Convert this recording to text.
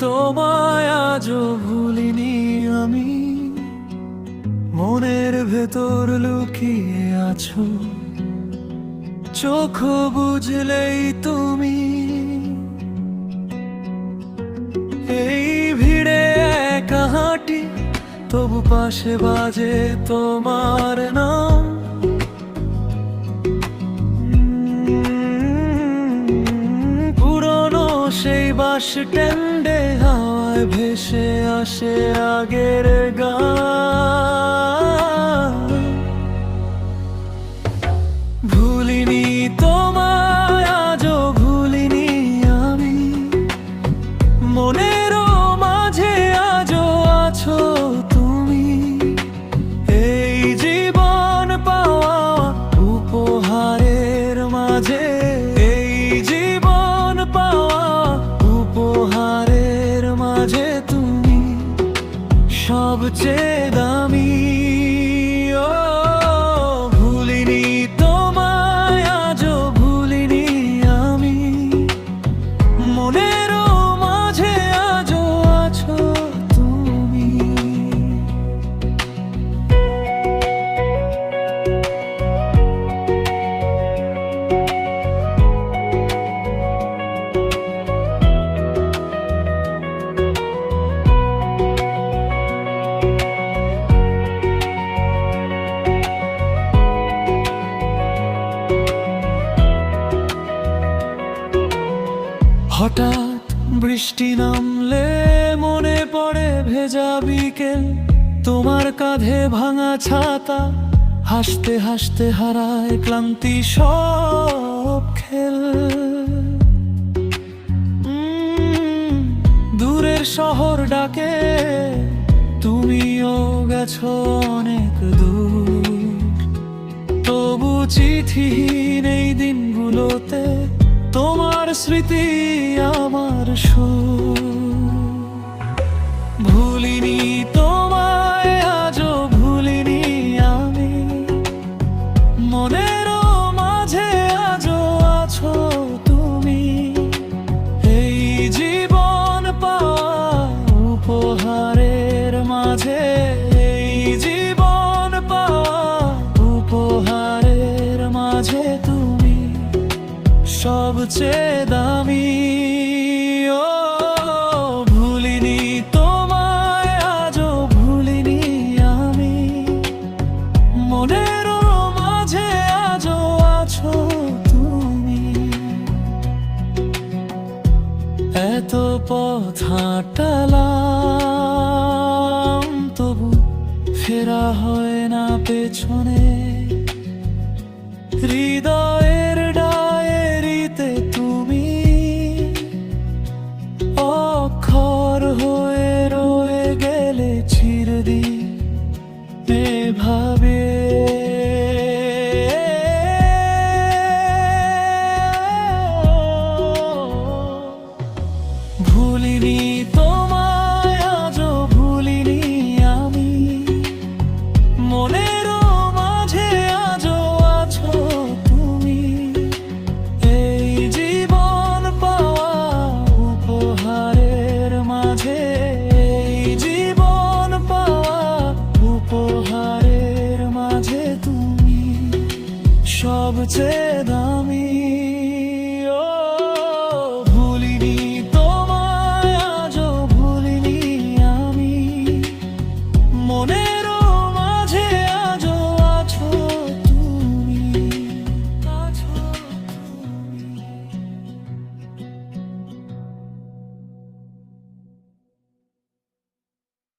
তোমায় আজও ভুলিনি আমি, মনের ভেতর লুকিয়ে আছো, চোখ বুঝলেই তুমি। এই ভিড়ে একা হাঁটি, তবু পাশে বাজে তোমার নাম। পুরনো সেই বাস স্ট্যান্ডে হাওয়ায় ভেসে আসে আগের গান। ভুলিনি তোমায় আজও ভুলিনি আমি, মনেরও মাঝে আজও আছো তুমি। এই জীবন পাওয়া উপহারের মাঝে, এই জীবন পাওয়া উপহারের মাঝে তুমি সবচেয়ে দামি। ও ভুলিনি তোমায় আজও ভুলিনি আমি, মনেরও মাঝে আজও আছো তুমি। হঠাৎ বৃষ্টি নামলে মনে পড়ে ভেজা বিকেল, তোমার কাঁধে ভাঙা ছাতা, হাসতে হাসতে হারায় ক্লান্তি সব খেল। দূরের শহর ডাকে, তুমিও গেছো অনেক দূর, তবু চিঠিহীন এই দিনগুলোতে তোমার স্মৃতি আমার সুর। ভুলিনি তোমায় আজও ভুলিনি আমি, মনেরও মাঝে আজও আছো তুমি। এই জীবন পাওয়া উপহারের মাঝে, এই জীবন পাওয়া উপহারের মাঝে তুমি সবচেয়ে দামি। ও ভুলিনি তোমায় আজও ভুলিনি আমি, মনেরও মাঝে আজও আছো তুমি। এত পথ হাঁটালাম, তবু ফেরা হয় না পেছনে। হৃদয়ের ডায়েরিতে তুমি অক্ষর হয়ে রয়ে গেলে চিরদিন এভাবে। ভুলিনি তোমায় আজও ভুলিনি আমি, মনেরও মাঝে আজও আছো তুমি। এই জীবন পাওয়া উপহারের মাঝে, এই জীবন পাওয়া উপহারের মাঝে তুমি সবচেয়ে দামি।